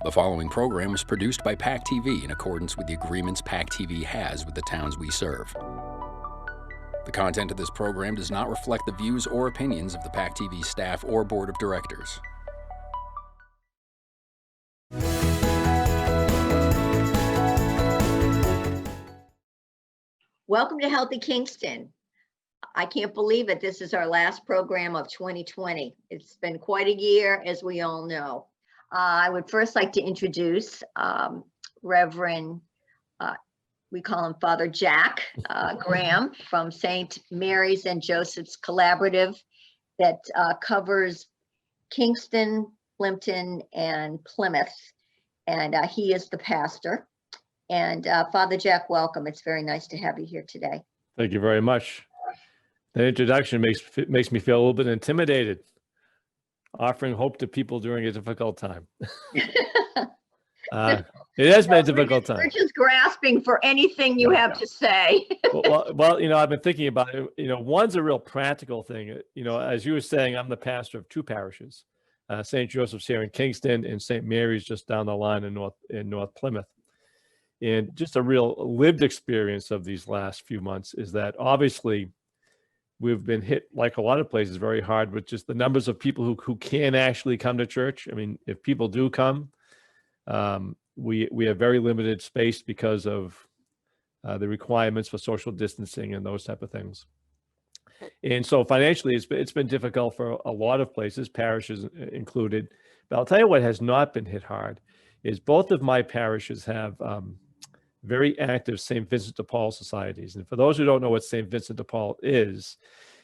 The following program was produced by PAC TV in accordance with the agreements PAC TV has with the towns we serve. The content of this program does not reflect the views or opinions of the PAC TV staff or board of directors. Welcome to Healthy Kingston. I can't believe it. This is our last program of 2020. It's been quite a year, as we all know. I would first like to introduce Reverend, we call him Father Jack Graham from St. Mary's and Joseph's Collaborative that covers Kingston, Plimpton, and Plymouth. And he is the pastor. And Father Jack, welcome. It's very nice to have you here today. Thank you very much. That introduction makes me feel a little bit intimidated, offering hope to people during a difficult time. It has been a difficult time. We're just grasping for anything you have to say. well, you know, I've been thinking about it. You know, one's a real practical thing. You know, as you were saying, I'm the pastor of two parishes, St. Joseph's here in Kingston and St. Mary's just down the line in North Plymouth. And just a real lived experience of these last few months is that obviously we've been hit, like a lot of places, very hard with just the numbers of people who can actually come to church. I mean, if people do come, we have very limited space because of the requirements for social distancing and those type of things. And so financially, it's been difficult for a lot of places, parishes included. But I'll tell you what has not been hit hard is both of my parishes have very active St. Vincent de Paul societies. And for those who don't know what St. Vincent de Paul is,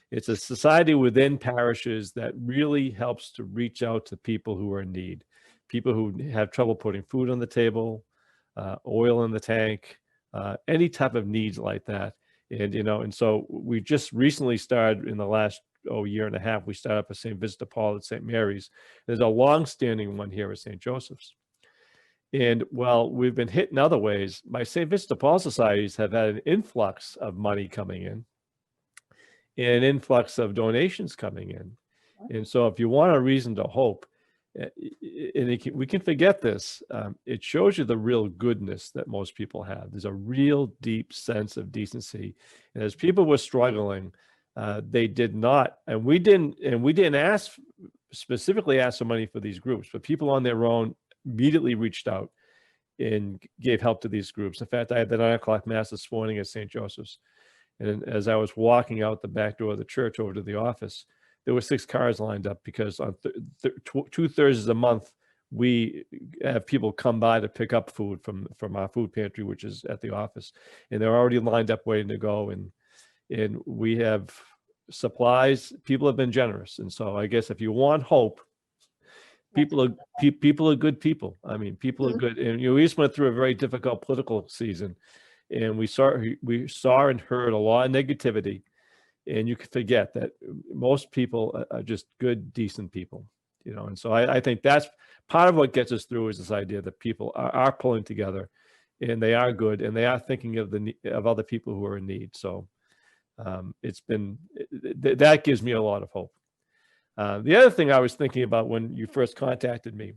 it's a society within parishes that really helps to reach out to people who are in need, people who have trouble putting food on the table, oil in the tank, any type of needs like that. And, you know, and so we just recently started in the last year and a half, we started up a St. Vincent de Paul at St. Mary's. There's a long-standing one here at St. Joseph's. And while we've been hit in other ways, my St. Vincent de Paul societies have had an influx of money coming in and an influx of donations coming in. And so if you want a reason to hope, and we can forget this, it shows you the real goodness that most people have. There's a real deep sense of decency. And as people were struggling, they did not, and we didn't specifically ask for money for these groups, but people on their own immediately reached out and gave help to these groups. In fact, I had the 9 o'clock mass this morning at St. Joseph's. And as I was walking out the back door of the church over to the office, there were 6 cars lined up because on 2 Thursdays a month, we have people come by to pick up food from our food pantry, which is at the office. And they're already lined up waiting to go. And we have supplies. People have been generous. And so I guess if you want hope, people are good people. I mean, people are good. And we just went through a very difficult political season, and we saw and heard a lot of negativity. And you can forget that most people are just good, decent people, you know. And so I think that's part of what gets us through is this idea that people are pulling together, and they are good, and they are thinking of other people who are in need. So that gives me a lot of hope. The other thing I was thinking about when you first contacted me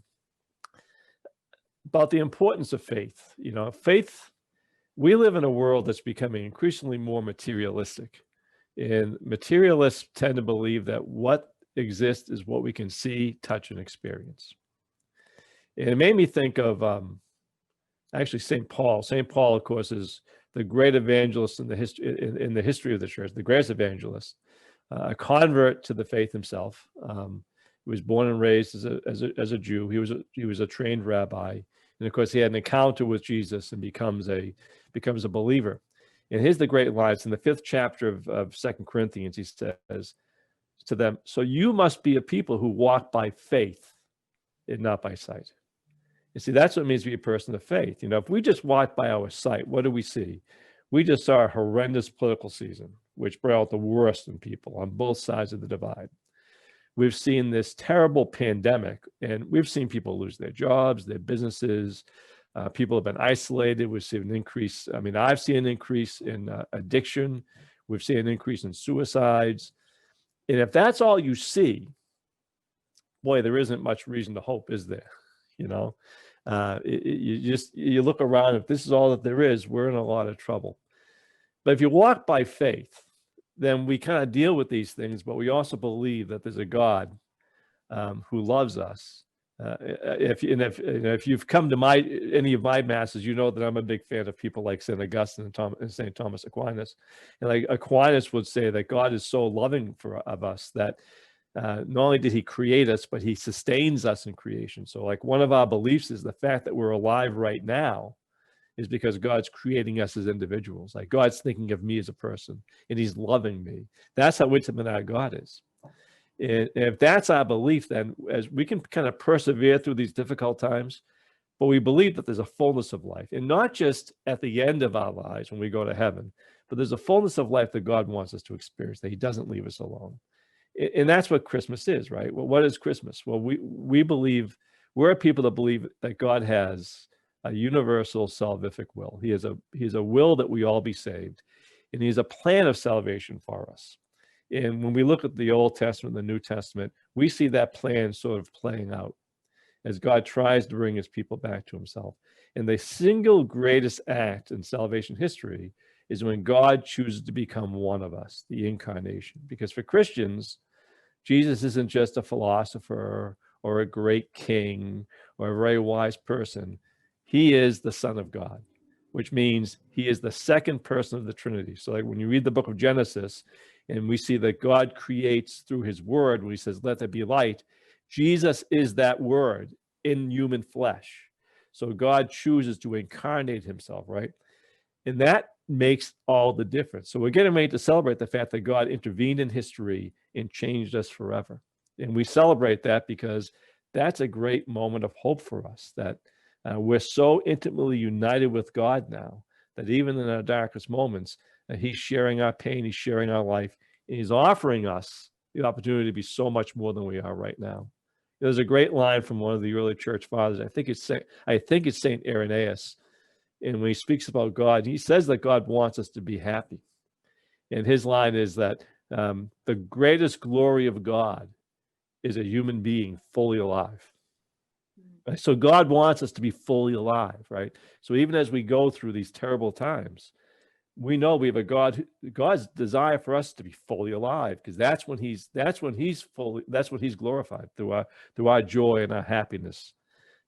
about the importance of faith. You know, faith, we live in a world that's becoming increasingly more materialistic, and materialists tend to believe that what exists is what we can see, touch, and experience. And it made me think of actually St. Paul. St. Paul, of course, is the great evangelist in the history of the church, the greatest evangelist. A convert to the faith himself. He was born and raised as a Jew. He was a trained rabbi, and of course he had an encounter with Jesus and becomes a believer. And here's the great line. It's in the 5th chapter of 2 Corinthians. He says to them, "So you must be a people who walk by faith and not by sight." You see, that's what it means to be a person of faith. You know, if we just walk by our sight, what do we see? We just saw a horrendous political season, which brought out the worst in people on both sides of the divide. We've seen this terrible pandemic, and we've seen people lose their jobs, their businesses. People have been isolated. We've seen an increase. I mean, I've seen an increase in addiction. We've seen an increase in suicides. And if that's all you see, boy, there isn't much reason to hope, is there? You know, You look around, if this is all that there is, we're in a lot of trouble. But if you walk by faith, then we kind of deal with these things, but we also believe that there's a God who loves us. If you've come to any of my masses, you know that I'm a big fan of people like St. Augustine and St. Thomas Aquinas. And like Aquinas would say that God is so loving of us that not only did he create us, but he sustains us in creation. So like one of our beliefs is the fact that we're alive right now is because God's creating us as individuals. Like God's thinking of me as a person and he's loving me. That's how intimate our God is. And if that's our belief, then as we can kind of persevere through these difficult times, but we believe that there's a fullness of life, and not just at the end of our lives when we go to heaven, but there's a fullness of life that God wants us to experience, that he doesn't leave us alone. And that's what Christmas is, right? Well, what is Christmas? Well, we believe, we're people that believe that God has a universal salvific will. He has a will that we all be saved, and he has a plan of salvation for us. And when we look at the Old Testament and the New Testament, we see that plan sort of playing out as God tries to bring his people back to himself. And the single greatest act in salvation history is when God chooses to become one of us, the incarnation. Because for Christians, Jesus isn't just a philosopher or a great king or a very wise person. He is the Son of God, which means he is the second person of the Trinity. So like when you read the book of Genesis, and we see that God creates through his word, when he says, let there be light, Jesus is that word in human flesh. So God chooses to incarnate himself, right? And that makes all the difference. So we're getting ready to celebrate the fact that God intervened in history and changed us forever. And we celebrate that because that's a great moment of hope for us, that we're so intimately united with God now that even in our darkest moments, he's sharing our pain, he's sharing our life, and he's offering us the opportunity to be so much more than we are right now. There's a great line from one of the early church fathers. I think it's Saint Irenaeus, and when he speaks about God, he says that God wants us to be happy. And his line is that the greatest glory of God is a human being fully alive. Right? So God wants us to be fully alive, right? So even as we go through these terrible times, we know we have a God. God's desire for us to be fully alive, because that's when he's glorified through our joy and our happiness.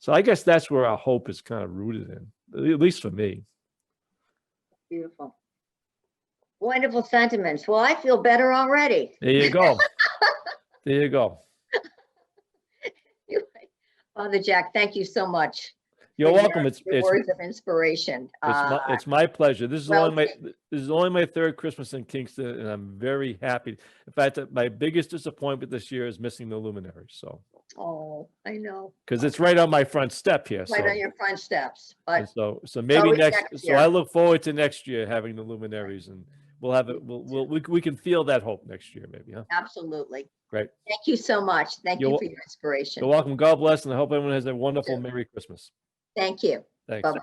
So I guess that's where our hope is kind of rooted in, at least for me. Beautiful. Wonderful sentiments. Well, I feel better already. There you go. There you go. Father Jack, thank you so much. You're welcome. It's words of inspiration. It's my pleasure. This is only my third Christmas in Kingston, and I'm very happy. In fact, my biggest disappointment this year is missing the luminaries. So. Oh, I know. Because it's right on my front step here. Right on your front steps. But so maybe next year. So I look forward to next year having the luminaries, and we'll have it. We can feel that hope next year, maybe, huh? Absolutely. Great. Thank you so much. Thank you for your inspiration. You're welcome. God bless, and I hope everyone has a wonderful Merry Christmas. Thank you. Thanks. Bye-bye.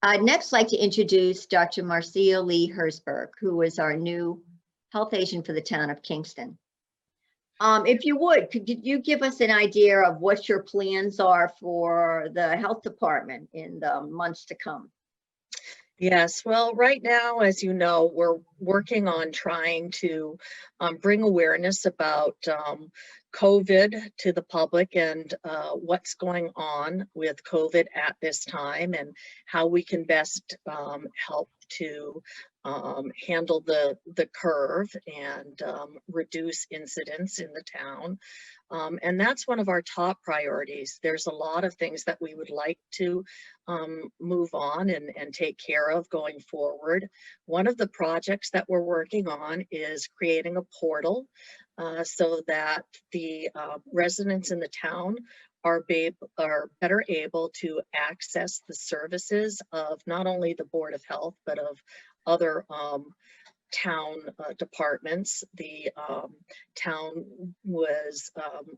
I'd next like to introduce Dr. Marcia Lee Hertzberg, who is our new health agent for the town of Kingston. If you would, could you give us an idea of what your plans are for the health department in the months to come? Yes, well, right now, as you know, we're working on trying to bring awareness about COVID to the public and what's going on with COVID at this time and how we can best help to handle the curve and reduce incidents in the town. And that's one of our top priorities. There's a lot of things that we would like to move on and take care of going forward. One of the projects that we're working on is creating a portal so that the residents in the town are better able to access the services of not only the Board of Health, but of other town departments. The town was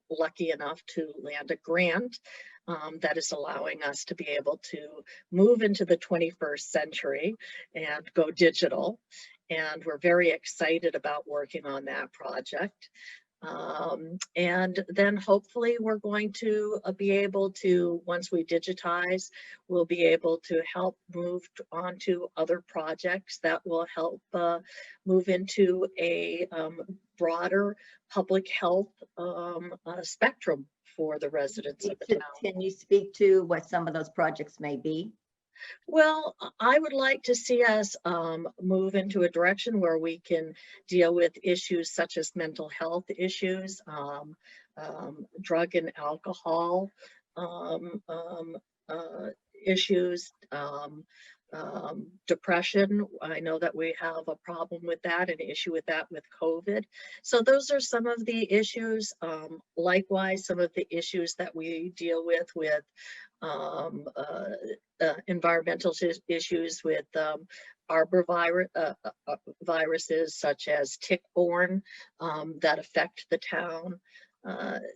lucky enough to land a grant that is allowing us to be able to move into the 21st century and go digital. And we're very excited about working on that project. And then hopefully we're going to be able to, once we digitize, we'll be able to help move on to other projects that will help move into a broader public health spectrum for the residents of the town. Can you speak to what some of those projects may be? Well, I would like to see us move into a direction where we can deal with issues such as mental health issues, drug and alcohol issues, depression. I know that we have a problem with that, an issue with that with COVID. So those are some of the issues. Likewise, some of the issues that we deal with environmental issues with viruses such as tick-borne that affect the town.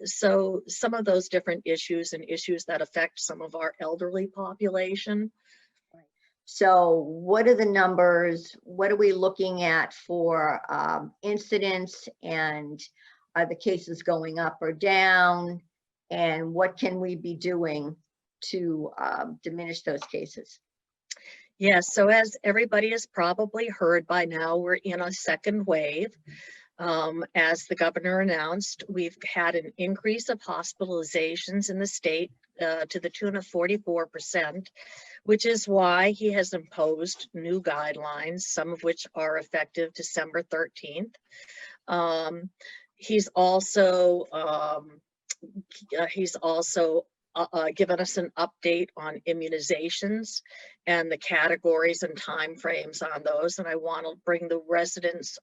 So some of those different issues and issues that affect some of our elderly population. So what are the numbers? What are we looking at for incidents, and are the cases going up or down? And what can we be doing to diminish those cases? Yes, so as everybody has probably heard by now, we're in a second wave. As the governor announced, we've had an increase of hospitalizations in the state to the tune of 44%, which is why he has imposed new guidelines, some of which are effective December 13th. He's also given us an update on immunizations and the categories and timeframes on those. And I want to bring the residents,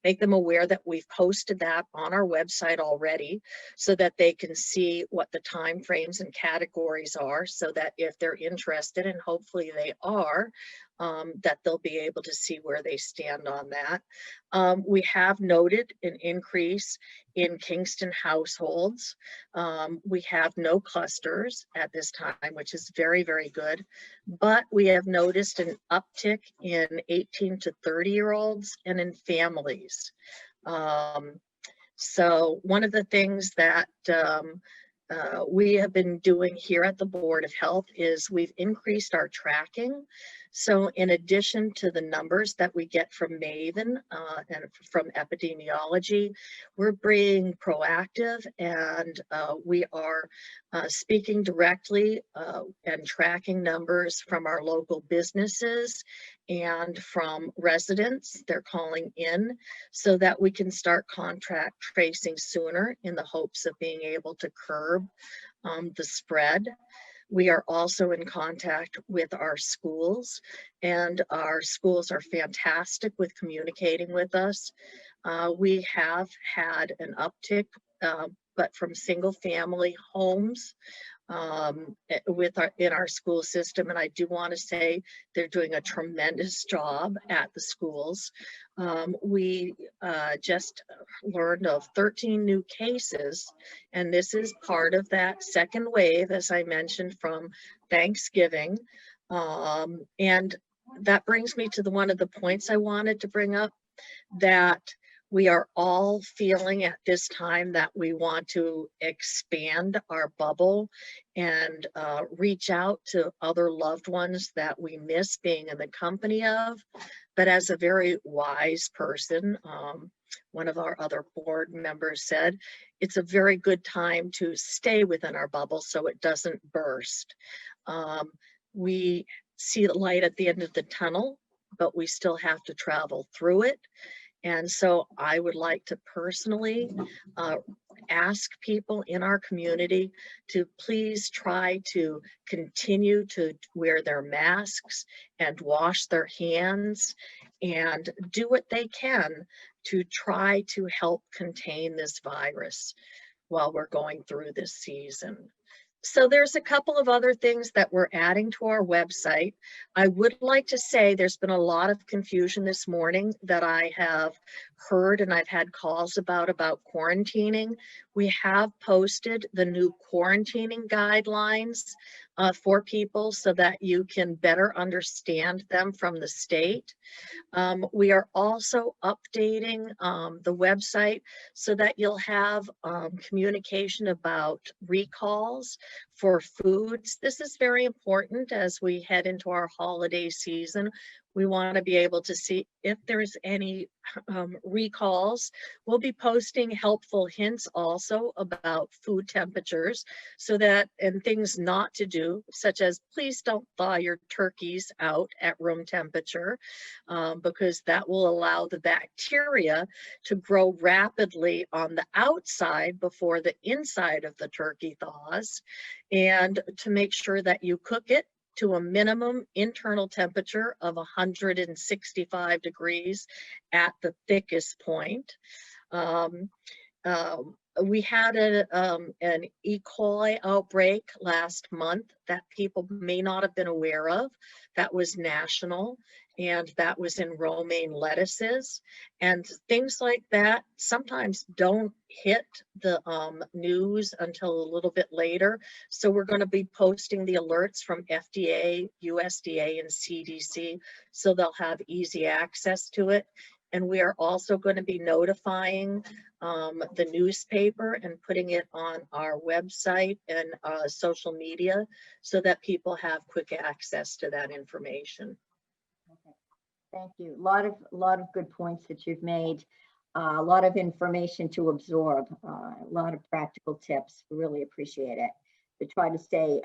make them aware that we've posted that on our website already so that they can see what the timeframes and categories are, so that if they're interested, and hopefully they are, that they'll be able to see where they stand on that. We have noted an increase in Kingston households. We have no clusters at this time, which is very, very good. But we have noticed an uptick in 18 to 30-year-olds and in families. So one of the things that we have been doing here at the Board of Health is we've increased our tracking. So in addition to the numbers that we get from Maven and from epidemiology, we're being proactive, and we are speaking directly and tracking numbers from our local businesses and from residents. They're calling in so that we can start contact tracing sooner in the hopes of being able to curb the spread. We are also in contact with our schools, and our schools are fantastic with communicating with us. We have had an uptick, but from single family homes in our school system. And I do want to say they're doing a tremendous job at the schools. We just learned of 13 new cases, and this is part of that second wave, as I mentioned, from Thanksgiving. And that brings me to one of the points I wanted to bring up, that we are all feeling at this time that we want to expand our bubble and reach out to other loved ones that we miss being in the company of. But as a very wise person, one of our other board members said, it's a very good time to stay within our bubble so it doesn't burst. We see the light at the end of the tunnel, but we still have to travel through it. And so I would like to personally ask people in our community to please try to continue to wear their masks and wash their hands and do what they can to try to help contain this virus while we're going through this season. So there's a couple of other things that we're adding to our website. I would like to say there's been a lot of confusion this morning that I have heard, and I've had calls about quarantining. We have posted the new quarantining guidelines for people so that you can better understand them from the state. We are also updating the website so that you'll have communication about recalls for foods. This is very important as we head into our holiday season. We want to be able to see if there's any recalls. We'll be posting helpful hints also about food temperatures so that, and things not to do, such as please don't thaw your turkeys out at room temperature, because that will allow the bacteria to grow rapidly on the outside before the inside of the turkey thaws, and to make sure that you cook it to a minimum internal temperature of 165 degrees at the thickest point. We had an E. coli outbreak last month that people may not have been aware of. That was national, and that was in romaine lettuces. And things like that sometimes don't hit the news until a little bit later. So we're going to be posting the alerts from FDA, USDA, and CDC, so they'll have easy access to it. And we are also going to be notifying the newspaper and putting it on our website and social media so that people have quick access to that information. Okay. Thank you. A lot of good points that you've made. A lot of information to absorb. A lot of practical tips. We really appreciate it. To try to stay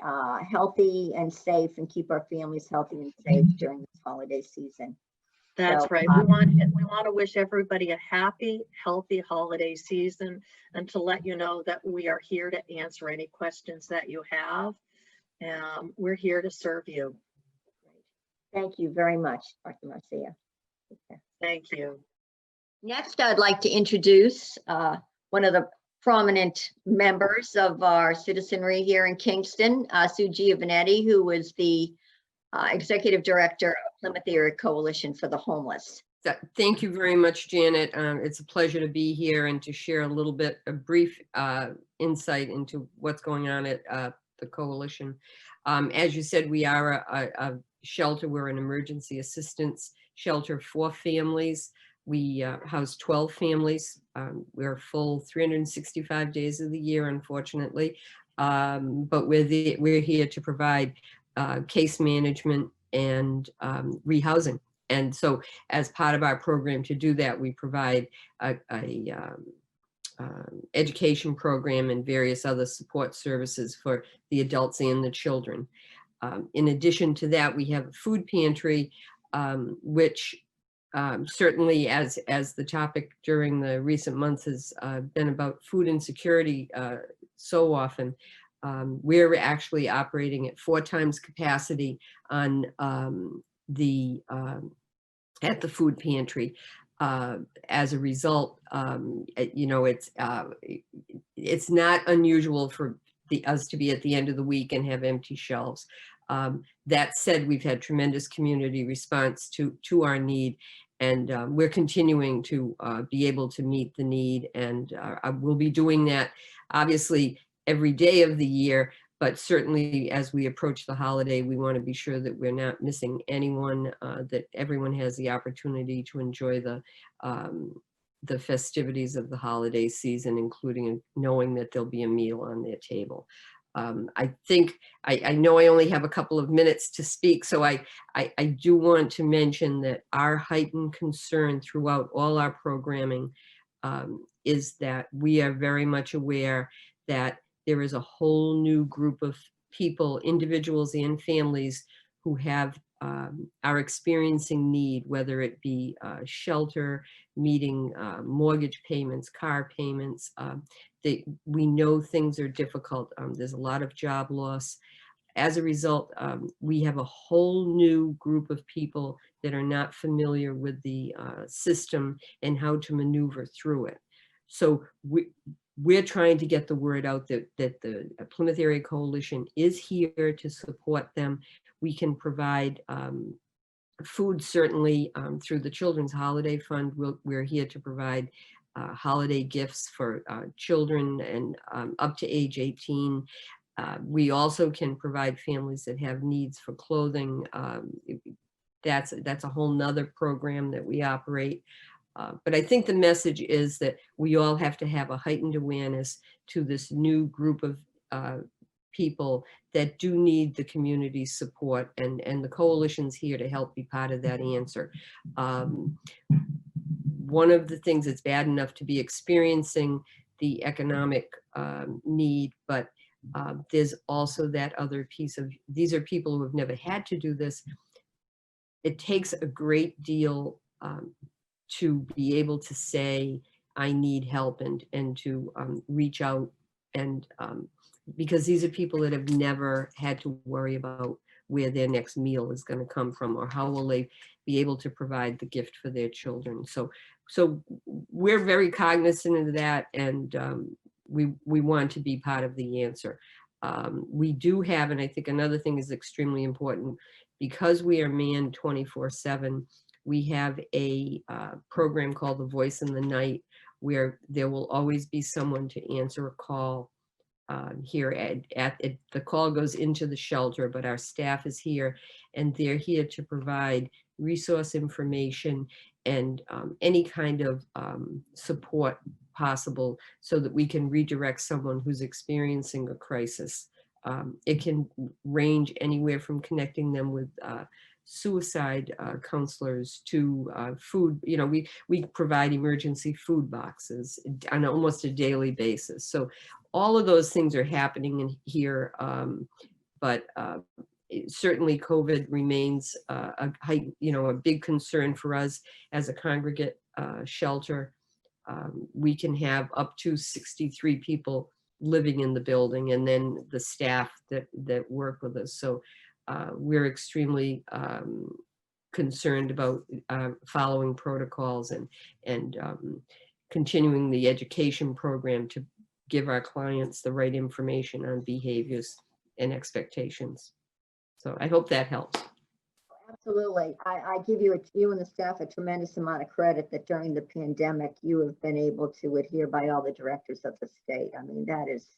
healthy and safe and keep our families healthy and safe during this holiday season. That's So, right. We want to wish everybody a happy, healthy holiday season, and to let you know that we are here to answer any questions that you have. We're here to serve you. thank you very much, Dr. Marcia. Okay. Thank you. Next, I'd like to introduce one of the prominent members of our citizenry here in Kingston, Sue Giovanetti, who was the Executive Director of Plymouth Area Coalition for the Homeless. Thank you very much, Janet. It's a pleasure to be here and to share a brief insight into what's going on at the coalition. As you said, we are a shelter. We're an emergency assistance shelter for families. We house 12 families. We're full 365 days of the year, unfortunately, but we're here to provide case management and rehousing. And so as part of our program to do that, we provide a education program and various other support services for the adults and the children. In addition to that, we have a food pantry, which certainly as the topic during the recent months has been about food insecurity so often. We're actually operating at 4 times capacity on at the food pantry. As a result, you know, it's not unusual for us to be at the end of the week and have empty shelves. That said, we've had tremendous community response to our need, and we're continuing to be able to meet the need, and we'll be doing that obviously every day of the year, but certainly as we approach the holiday, we want to be sure that we're not missing anyone, that everyone has the opportunity to enjoy the festivities of the holiday season, including knowing that there'll be a meal on their table. I think, I know I only have a couple of minutes to speak, so I do want to mention that our heightened concern throughout all our programming is that we are very much aware that there is a whole new group of people, individuals and families, who are experiencing need, whether it be shelter, meeting mortgage payments, car payments. We know things are difficult. There's a lot of job loss. As a result, we have a whole new group of people that are not familiar with the system and how to maneuver through it. So we're trying to get the word out that the Plymouth Area Coalition is here to support them. We can provide food, certainly through the Children's Holiday Fund. We're here to provide holiday gifts for children and up to age 18. We also can provide families that have needs for clothing. That's a whole nother program that we operate. But I think the message is that we all have to have a heightened awareness to this new group of people that do need the community support, and the coalition's here to help be part of that answer. One of the things that's bad enough to be experiencing the economic need, but there's also that other piece of, these are people who have never had to do this. It takes a great deal to be able to say, I need help, and to reach out, and because these are people that have never had to worry about where their next meal is going to come from, or how will they be able to provide the gift for their children. So we're very cognizant of that, and we want to be part of the answer. We do have, and I think another thing is extremely important, because we are manned 24/7, we have a program called The Voice in the Night, where there will always be someone to answer a call here at the call goes into the shelter, but our staff is here, and they're here to provide resource information and any kind of support possible, so that we can redirect someone who's experiencing a crisis. It can range anywhere from connecting them with suicide counselors to food. You know, we provide emergency food boxes on almost a daily basis. So all of those things are happening in here, but certainly COVID remains a big concern for us as a congregate shelter. We can have up to 63 people living in the building, and then the staff that work with us. So we're extremely concerned about following protocols and continuing the education program to give our clients the right information on behaviors and expectations. So I hope that helps. Absolutely. I give you and the staff a tremendous amount of credit that during the pandemic, you have been able to adhere by all the directors of the state. I mean, that is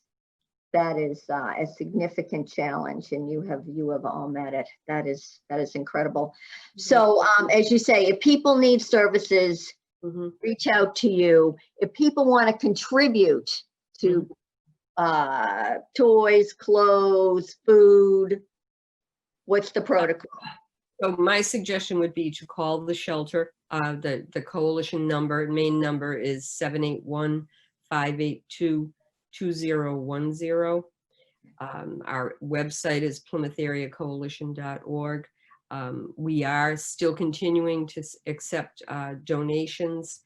a significant challenge, and you have all met it. That is incredible. So as you say, if people need services, reach out to you. If people want to contribute to toys, clothes, food, what's the protocol? So my suggestion would be to call the shelter. The coalition number, main number is 781-582-2010. Our website is PlymouthAreaCoalition.org. We are still continuing to accept donations.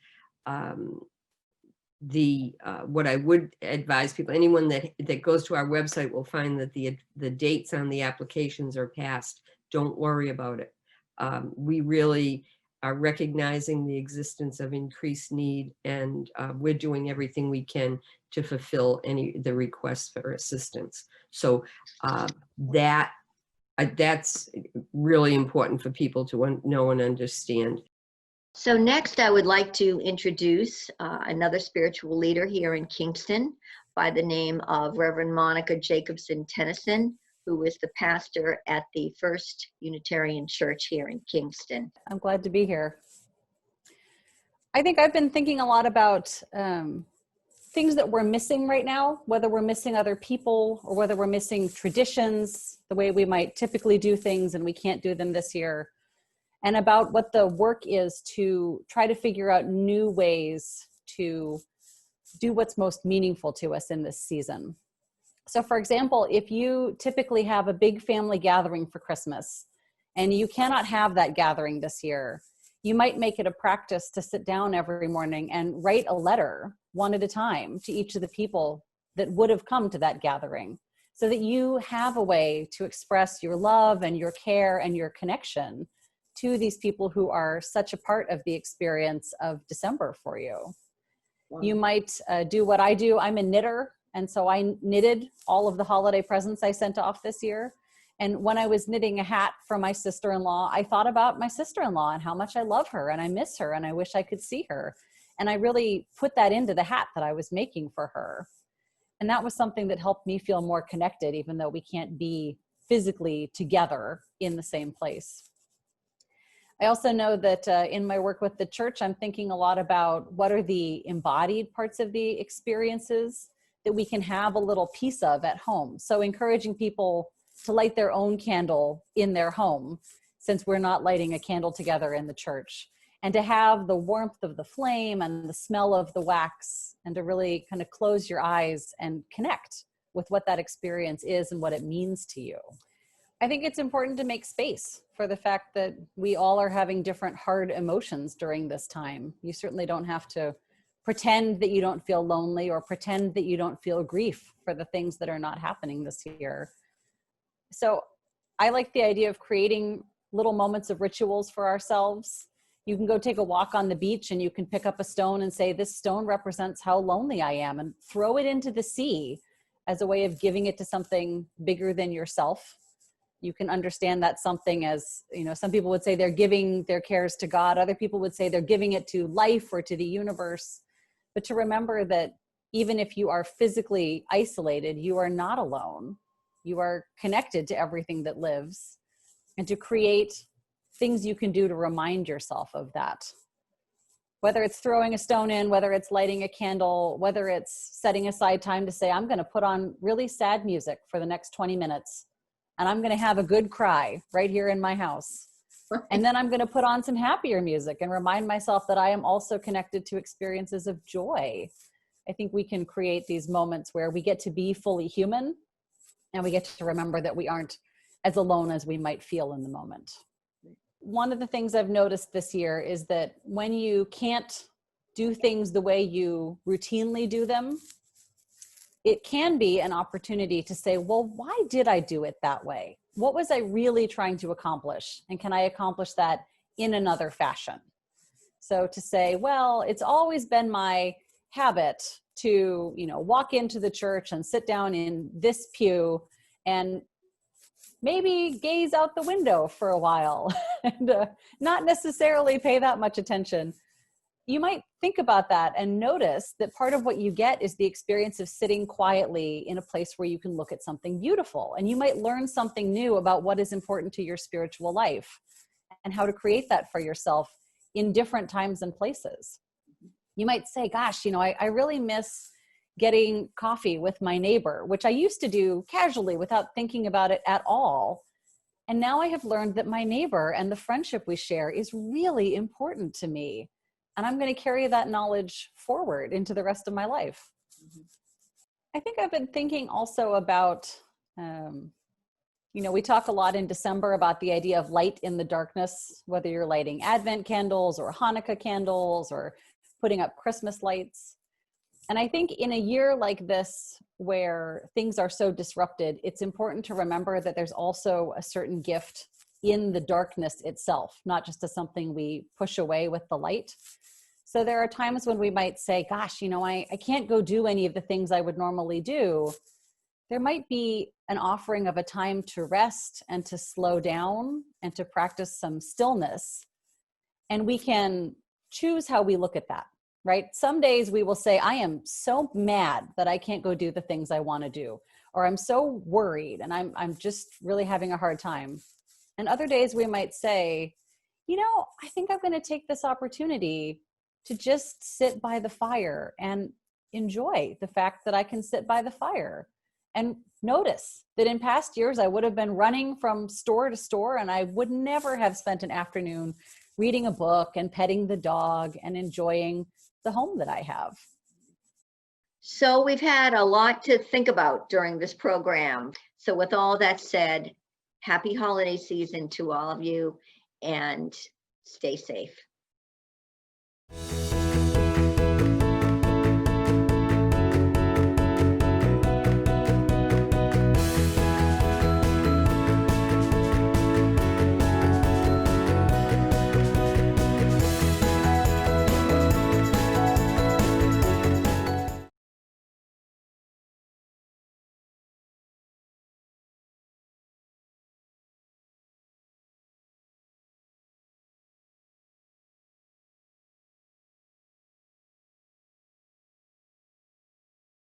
What I would advise people, anyone that goes to our website will find that the dates on the applications are passed. Don't worry about it. We really are recognizing the existence of increased need, and we're doing everything we can to fulfill the requests for assistance. So that's really important for people to know and understand. So next, I would like to introduce another spiritual leader here in Kingston by the name of Reverend Monica Jacobson-Tennessen, who is the pastor at the First Unitarian Church here in Kingston. I'm glad to be here. I think I've been thinking a lot about things that we're missing right now, whether we're missing other people or whether we're missing traditions, the way we might typically do things and we can't do them this year, and about what the work is to try to figure out new ways to do what's most meaningful to us in this season. So for example, if you typically have a big family gathering for Christmas and you cannot have that gathering this year, you might make it a practice to sit down every morning and write a letter one at a time to each of the people that would have come to that gathering, so that you have a way to express your love and your care and your connection to these people who are such a part of the experience of December for you. Wow. You might do what I do. I'm a knitter, and so I knitted all of the holiday presents I sent off this year. And when I was knitting a hat for my sister-in-law, I thought about my sister-in-law and how much I love her and I miss her and I wish I could see her. And I really put that into the hat that I was making for her. And that was something that helped me feel more connected, even though we can't be physically together in the same place. I also know that in my work with the church, I'm thinking a lot about what are the embodied parts of the experiences that we can have a little piece of at home. So encouraging people to light their own candle in their home, since we're not lighting a candle together in the church, and to have the warmth of the flame and the smell of the wax, and to really kind of close your eyes and connect with what that experience is and what it means to you. I think it's important to make space for the fact that we all are having different hard emotions during this time. You certainly don't have to pretend that you don't feel lonely or pretend that you don't feel grief for the things that are not happening this year. So I like the idea of creating little moments of rituals for ourselves. You can go take a walk on the beach and you can pick up a stone and say, this stone represents how lonely I am, and throw it into the sea as a way of giving it to something bigger than yourself. You can understand that something as, you know, some people would say they're giving their cares to God. Other people would say they're giving it to life or to the universe. But to remember that even if you are physically isolated, you are not alone. You are connected to everything that lives, and to create things you can do to remind yourself of that. Whether it's throwing a stone in, whether it's lighting a candle, whether it's setting aside time to say, I'm going to put on really sad music for the next 20 minutes, and I'm going to have a good cry right here in my house. And then I'm going to put on some happier music and remind myself that I am also connected to experiences of joy. I think we can create these moments where we get to be fully human, and we get to remember that we aren't as alone as we might feel in the moment. One of the things I've noticed this year is that when you can't do things the way you routinely do them, it can be an opportunity to say, well, why did I do it that way? What was I really trying to accomplish? And can I accomplish that in another fashion? So to say, well, it's always been my habit to, you know, walk into the church and sit down in this pew and maybe gaze out the window for a while and not necessarily pay that much attention. You might think about that and notice that part of what you get is the experience of sitting quietly in a place where you can look at something beautiful. And you might learn something new about what is important to your spiritual life and how to create that for yourself in different times and places. You might say, gosh, you know, I really miss getting coffee with my neighbor, which I used to do casually without thinking about it at all. And now I have learned that my neighbor and the friendship we share is really important to me. And I'm going to carry that knowledge forward into the rest of my life. Mm-hmm. I think I've been thinking also about, you know, we talk a lot in December about the idea of light in the darkness, whether you're lighting Advent candles or Hanukkah candles or putting up Christmas lights. And I think in a year like this, where things are so disrupted, it's important to remember that there's also a certain gift in the darkness itself, not just as something we push away with the light. So there are times when we might say, gosh, you know, I can't go do any of the things I would normally do. There might be an offering of a time to rest and to slow down and to practice some stillness. And we can choose how we look at that. Right? Some days we will say, I am so mad that I can't go do the things I want to do, or I'm so worried and I'm just really having a hard time. And other days we might say, you know, I think I'm going to take this opportunity to just sit by the fire and enjoy the fact that I can sit by the fire, and notice that in past years I would have been running from store to store and I would never have spent an afternoon reading a book and petting the dog and enjoying the home that I have. So we've had a lot to think about during this program. So with all that said, happy holiday season to all of you, and stay safe.